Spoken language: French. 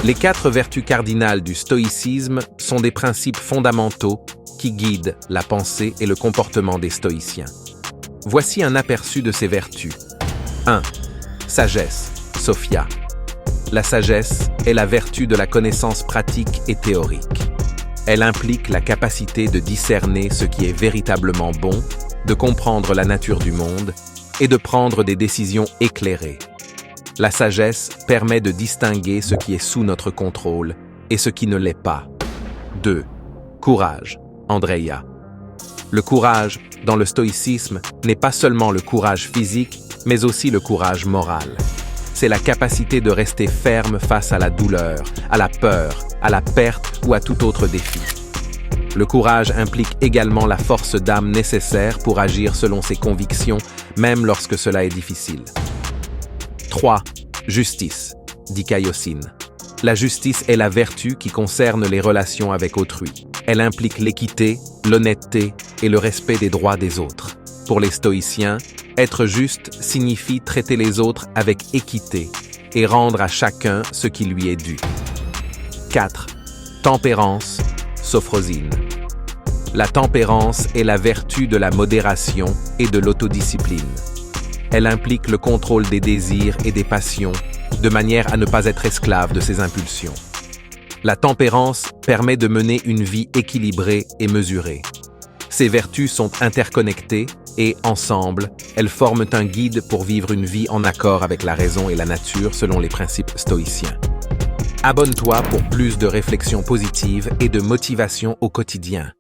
Les 4 vertus cardinales du stoïcisme sont des principes fondamentaux qui guident la pensée et le comportement des stoïciens. Voici un aperçu de ces vertus. 1. Sagesse, Sophia. La sagesse est la vertu de la connaissance pratique et théorique. Elle implique la capacité de discerner ce qui est véritablement bon, de comprendre la nature du monde et de prendre des décisions éclairées. La sagesse permet de distinguer ce qui est sous notre contrôle et ce qui ne l'est pas. 2. Courage, Andreia. Le courage, dans le stoïcisme, n'est pas seulement le courage physique, mais aussi le courage moral. C'est la capacité de rester ferme face à la douleur, à la peur, à la perte ou à tout autre défi. Le courage implique également la force d'âme nécessaire pour agir selon ses convictions, même lorsque cela est difficile. 3. Justice, Dikaiosine. La justice est la vertu qui concerne les relations avec autrui. Elle implique l'équité, l'honnêteté et le respect des droits des autres. Pour les stoïciens, être juste signifie traiter les autres avec équité et rendre à chacun ce qui lui est dû. 4. Tempérance, Sophrosine. La tempérance est la vertu de la modération et de l'autodiscipline. Elle implique le contrôle des désirs et des passions, de manière à ne pas être esclave de ses impulsions. La tempérance permet de mener une vie équilibrée et mesurée. Ces vertus sont interconnectées et, ensemble, elles forment un guide pour vivre une vie en accord avec la raison et la nature selon les principes stoïciens. Abonne-toi pour plus de réflexions positives et de motivation au quotidien.